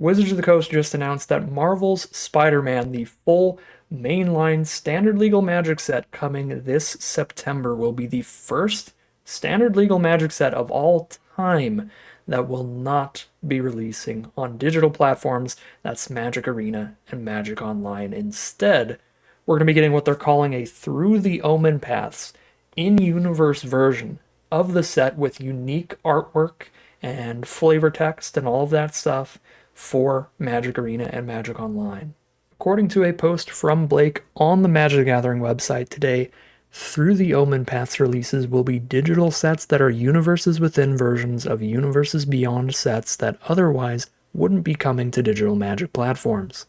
Wizards of the Coast just announced that Marvel's Spider-Man, the full mainline standard legal Magic set coming this September, will be the first standard legal Magic set of all time that will not be releasing on digital platforms. That's Magic Arena and Magic Online. Instead, we're going to be getting what they're calling a Through the Omenpaths in-universe version of the set with unique artwork and flavor text and all of that stuff for Magic Arena and Magic Online. According to a post from Blake on the Magic the Gathering website today, Through the Omenpaths releases will be digital sets that are universes within versions of universes beyond sets that otherwise wouldn't be coming to digital Magic platforms.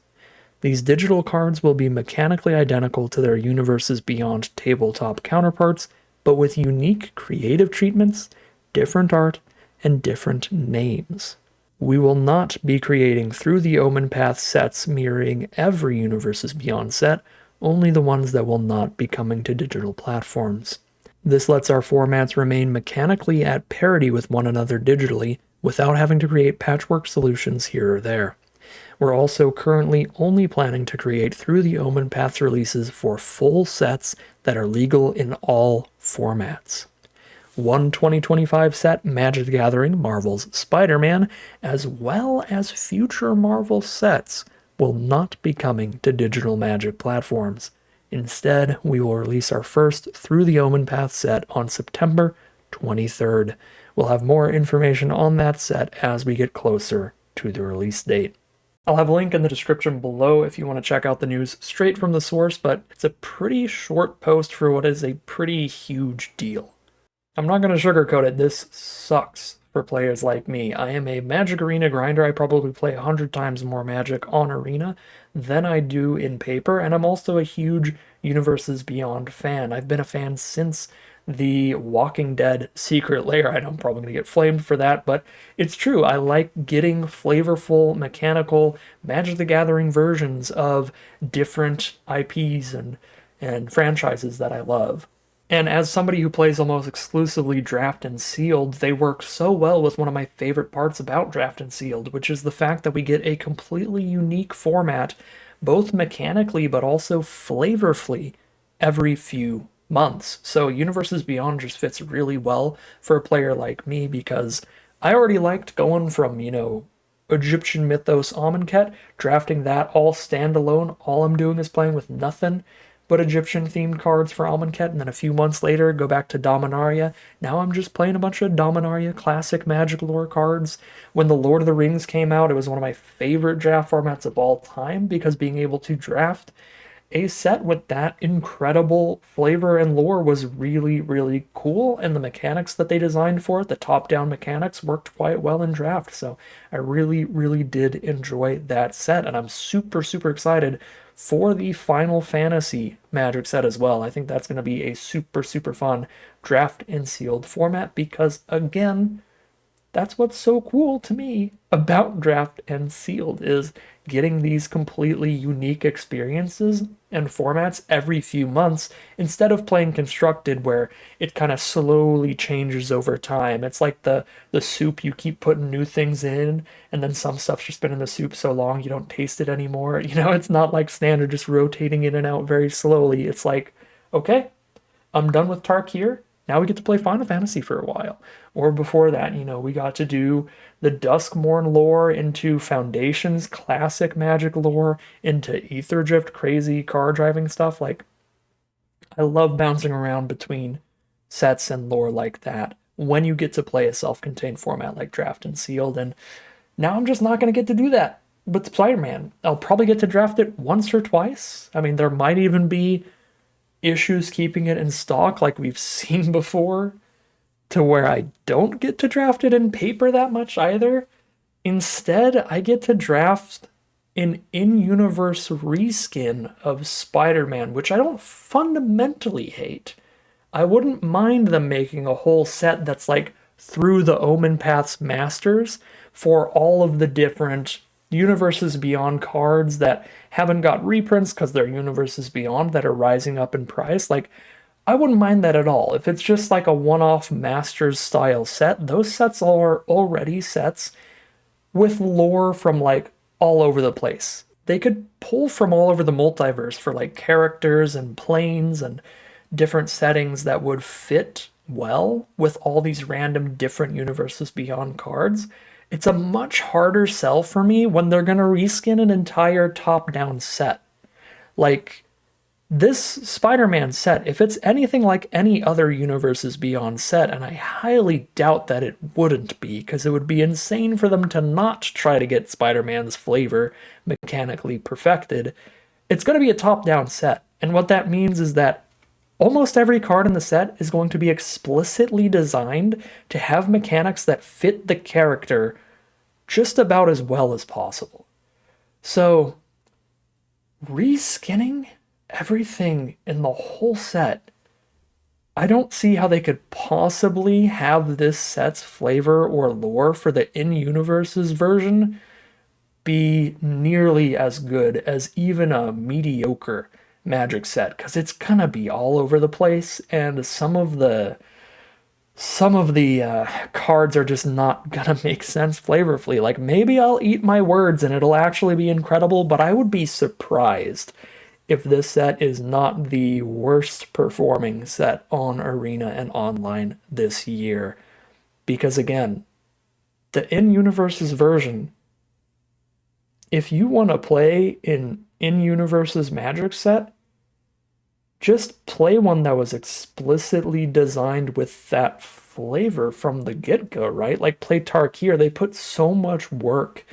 These digital cards will be mechanically identical to their universes beyond tabletop counterparts, but with unique creative treatments, different art, and different names. We will not be creating Through the Omenpaths sets mirroring every Universes Beyond set, only the ones that will not be coming to digital platforms. This lets our formats remain mechanically at parity with one another digitally, without having to create patchwork solutions here or there. We're also currently only planning to create Through the Omenpaths releases for full sets that are legal in all formats. One 2025 set, Magic the Gathering Marvel's Spider-Man, as well as future Marvel sets, will not be coming to digital Magic platforms. Instead, we will release our first Through the Omenpaths set on September 23rd. We'll have more information on that set as we get closer to the release date. I'll have a link in the description below if you want to check out the news straight from the source, but it's a pretty short post for what is a pretty huge deal. I'm not going to sugarcoat it, this sucks for players like me. I am a Magic Arena grinder. I probably play 100 times more Magic on Arena than I do in paper, and I'm also a huge Universes Beyond fan. I've been a fan since the Walking Dead Secret Lair. I know I'm probably going to get flamed for that, but it's true. I like getting flavorful, mechanical Magic the Gathering versions of different IPs and franchises that I love. And as somebody who plays almost exclusively Draft and Sealed, they work so well with one of my favorite parts about Draft and Sealed, which is the fact that we get a completely unique format, both mechanically but also flavorfully, every few months. So Universes Beyond just fits really well for a player like me because I already liked going from, Egyptian Mythos Amonkhet, drafting that all standalone. All I'm doing is playing with nothing but Egyptian-themed cards for Amonkhet, and then a few months later, go back to Dominaria. Now I'm just playing a bunch of Dominaria classic Magic lore cards. When the Lord of the Rings came out, it was one of my favorite draft formats of all time, because being able to draft a set with that incredible flavor and lore was really, really cool, and the mechanics that they designed for it, the top-down mechanics, worked quite well in draft, so I really, really did enjoy that set, and I'm super, super excited for the Final Fantasy Magic set as well. I think that's going to be a super, super fun draft and sealed format because, again, that's what's so cool to me about draft and sealed is getting these completely unique experiences and formats every few months instead of playing constructed where it kind of slowly changes over time. It's like the soup, you keep putting new things in and then some stuff's just been in the soup so long you don't taste it anymore. It's not like standard just rotating in and out very slowly. It's like, okay, I'm done with Tarkir. Now we get to play Final Fantasy for a while. Or before that, we got to do the Duskmourn lore into Foundations classic Magic lore into Aetherdrift crazy car driving stuff. Like, I love bouncing around between sets and lore like that when you get to play a self-contained format like Draft and Sealed. And now I'm just not going to get to do that with Spider-Man. I'll probably get to draft it once or twice. I mean, there might even be issues keeping it in stock like we've seen before to where I don't get to draft it in paper that much either. Instead, I get to draft an in-universe reskin of Spider-Man, which I don't fundamentally hate. I wouldn't mind them making a whole set that's like Through the Omenpaths Masters for all of the different Universes Beyond cards that haven't got reprints because they're Universes Beyond that are rising up in price. Like, I wouldn't mind that at all. If it's just like a one-off Masters style set, those sets are already sets with lore from like all over the place. They could pull from all over the multiverse for like characters and planes and different settings that would fit well with all these random different universes beyond cards. It's a much harder sell for me when they're going to reskin an entire top-down set. Like, this Spider-Man set, if it's anything like any other universes beyond set, and I highly doubt that it wouldn't be, because it would be insane for them to not try to get Spider-Man's flavor mechanically perfected, it's going to be a top-down set. And what that means is that almost every card in the set is going to be explicitly designed to have mechanics that fit the character just about as well as possible. So, reskinning everything in the whole set, I don't see how they could possibly have this set's flavor or lore for the in-universes version be nearly as good as even a mediocre Magic set, because it's gonna be all over the place, and some of the cards are just not gonna make sense flavorfully. Like, maybe I'll eat my words and it'll actually be incredible, but I would be surprised if this set is not the worst performing set on Arena and online this year. Because again, the in-universes version, if you want to play in in-universes Magic set, just play one that was explicitly designed with that flavor from the get-go, right? Like, play Tarkir. They put so much work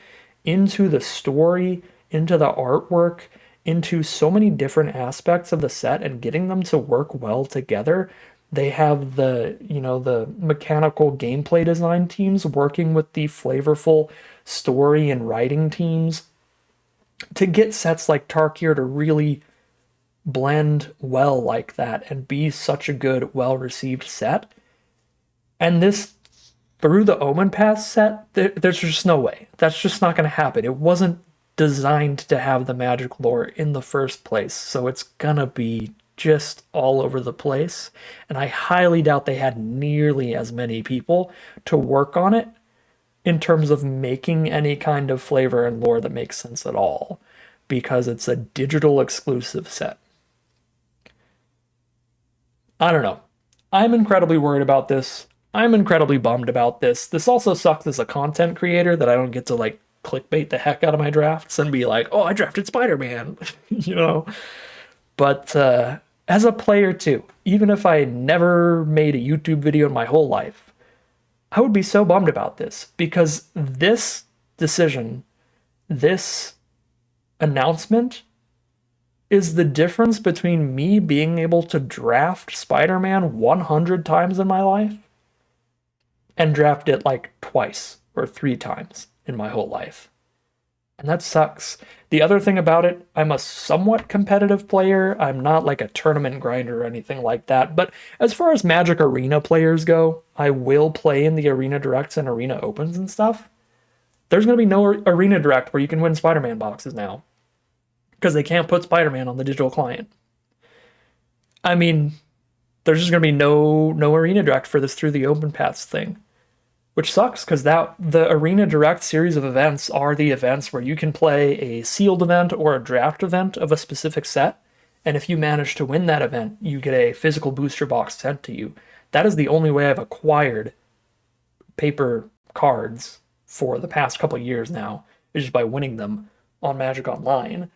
into the story, into the artwork, into so many different aspects of the set, and getting them to work well together. They have the mechanical gameplay design teams working with the flavorful story and writing teams to get sets like Tarkir to really blend well like that and be such a good, well-received set. And this, through the Omenpaths set, there's just no way. That's just not going to happen. It wasn't designed to have the Magic lore in the first place, so it's gonna be just all over the place. And I highly doubt they had nearly as many people to work on it in terms of making any kind of flavor and lore that makes sense at all, because it's a digital exclusive set. I don't know. I'm incredibly worried about this. I'm incredibly bummed about this. This also sucks as a content creator that I don't get to like clickbait the heck out of my drafts and be like, oh, I drafted Spider-Man, you know? But as a player too, even if I never made a YouTube video in my whole life, I would be so bummed about this, because this decision, this announcement, is the difference between me being able to draft Spider-Man 100 times in my life and draft it like twice or 3 times in my whole life. And that sucks. The other thing about it, I'm a somewhat competitive player. I'm not like a tournament grinder or anything like that. But as far as Magic Arena players go, I will play in the Arena Directs and Arena Opens and stuff. There's going to be no Arena Direct where you can win Spider-Man boxes now, because they can't put Spider-Man on the digital client. I mean, there's just going to be no Arena Direct for this through the Omenpaths thing, which sucks, because the Arena Direct series of events are the events where you can play a sealed event or a draft event of a specific set, and if you manage to win that event, you get a physical booster box sent to you. That is the only way I've acquired paper cards for the past couple of years now, is just by winning them on Magic Online.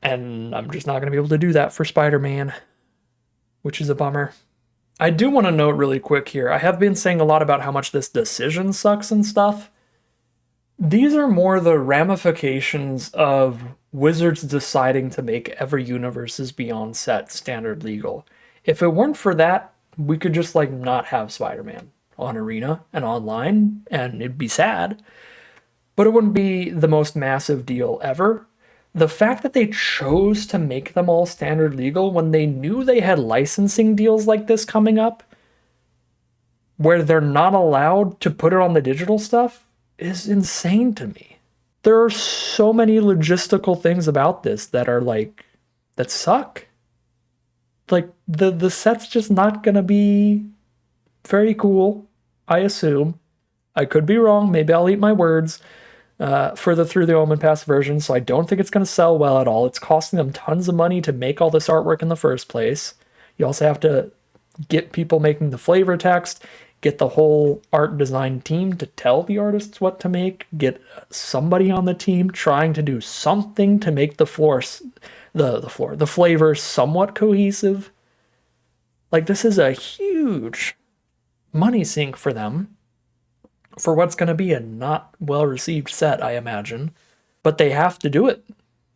And I'm just not going to be able to do that for Spider-Man, which is a bummer. I do want to note really quick here, I have been saying a lot about how much this decision sucks and stuff. These are more the ramifications of Wizards deciding to make every Universes Beyond set standard legal. If it weren't for that, we could just like not have Spider-Man on Arena and online, and it'd be sad. But it wouldn't be the most massive deal ever. The fact that they chose to make them all standard legal when they knew they had licensing deals like this coming up, where they're not allowed to put it on the digital stuff, is insane to me. There are so many logistical things about this that are like, that suck. Like, the set's just not gonna be very cool, I assume. I could be wrong, maybe I'll eat my words. for the Through the Omenpaths version, so I don't think it's going to sell well at all. It's costing them tons of money to make all this artwork in the first place. You also have to get people making the flavor text, get the whole art design team to tell the artists what to make, get somebody on the team trying to do something to make the flavor somewhat cohesive. Like, this is a huge money sink for them for what's going to be a not well received set, I imagine. But they have to do it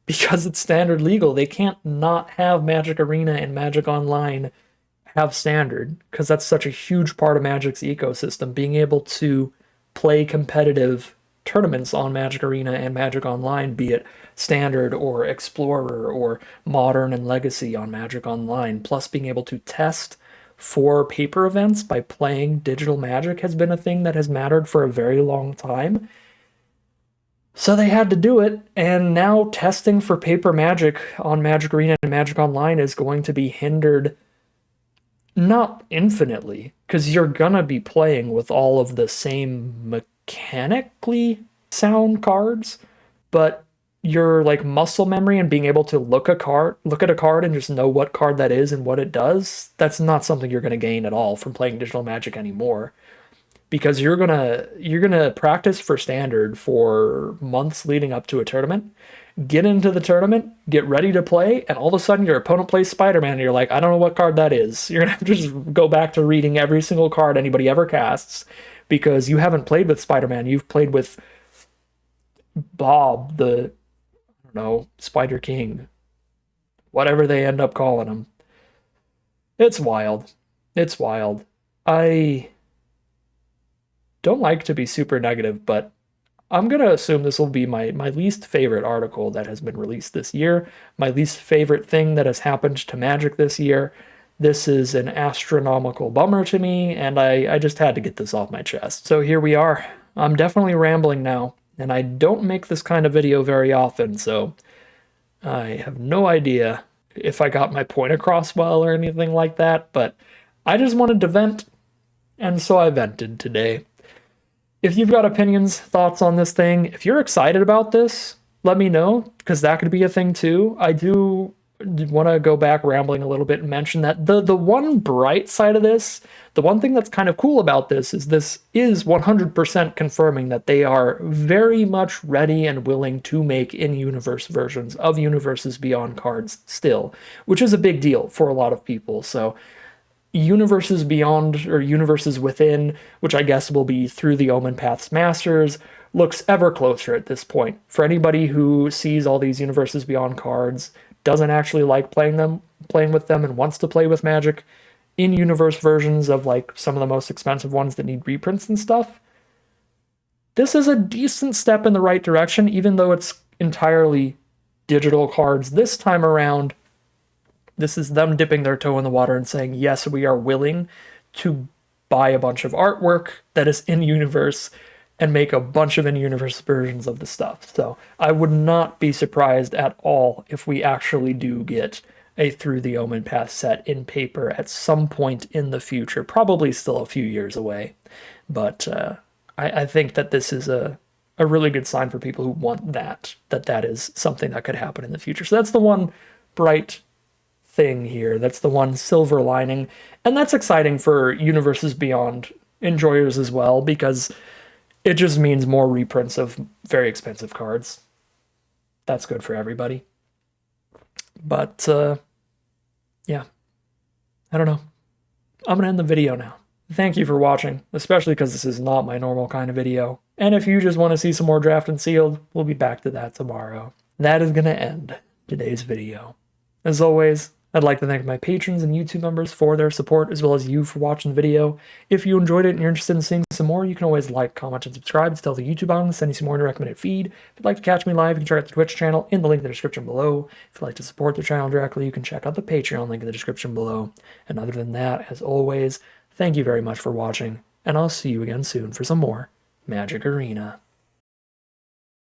because it's standard legal. They can't not have Magic Arena and Magic Online have standard, because that's such a huge part of Magic's ecosystem. Being able to play competitive tournaments on Magic Arena and Magic Online, be it standard or explorer or modern and legacy on Magic Online, plus being able to test for paper events by playing digital Magic has been a thing that has mattered for a very long time. So they had to do it, and now testing for paper Magic on Magic Arena and Magic Online is going to be hindered, not infinitely, because you're gonna be playing with all of the same mechanically sound cards, but your like muscle memory and being able to look at a card and just know what card that is and what it does, that's not something you're going to gain at all from playing digital Magic anymore, because you're gonna practice for standard for months leading up to a tournament, get into the tournament, get ready to play, and all of a sudden your opponent plays Spider-Man and you're like, I don't know what card that is. You're gonna have to just go back to reading every single card anybody ever casts, because you haven't played with Spider-Man. You've played with Bob, the, I don't know, Spider King, whatever they end up calling him. It's wild. It's wild. I don't like to be super negative, but I'm going to assume this will be my least favorite article that has been released this year, my least favorite thing that has happened to Magic this year. This is an astronomical bummer to me, and I just had to get this off my chest. So here we are. I'm definitely rambling now, and I don't make this kind of video very often, so I have no idea if I got my point across well or anything like that, but I just wanted to vent, and so I vented today. If you've got opinions, thoughts on this thing, if you're excited about this, let me know, because that could be a thing too. I do want to go back rambling a little bit and mention that the one bright side of this, the one thing that's kind of cool about this is 100% confirming that they are very much ready and willing to make in-universe versions of Universes Beyond cards still, which is a big deal for a lot of people. So Universes Beyond, or Universes Within, which I guess will be Through the Omenpaths Masters, looks ever closer at this point. For anybody who sees all these Universes Beyond cards, doesn't actually like playing with them, and wants to play with Magic in-universe versions of like some of the most expensive ones that need reprints and stuff, this is a decent step in the right direction, even though it's entirely digital cards this time around. This is them dipping their toe in the water and saying, yes, we are willing to buy a bunch of artwork that is in-universe and make a bunch of in-universe versions of the stuff. So I would not be surprised at all if we actually do get a Through the Omenpaths set in paper at some point in the future, probably still a few years away. But I think that this is a really good sign for people who want that is something that could happen in the future. So that's the one bright thing here. That's the one silver lining. And that's exciting for Universes Beyond enjoyers as well, because it just means more reprints of very expensive cards. That's good for everybody. But, yeah. I don't know. I'm going to end the video now. Thank you for watching, especially because this is not my normal kind of video. And if you just want to see some more Draft and Sealed, we'll be back to that tomorrow. That is going to end today's video. As always, I'd like to thank my patrons and YouTube members for their support, as well as you for watching the video. If you enjoyed it and you're interested in seeing some more, you can always like, comment, and subscribe to tell the YouTube algorithm to send you some more in a recommended feed. If you'd like to catch me live, you can check out the Twitch channel in the link in the description below. If you'd like to support the channel directly, you can check out the Patreon link in the description below. And other than that, as always, thank you very much for watching, and I'll see you again soon for some more Magic Arena.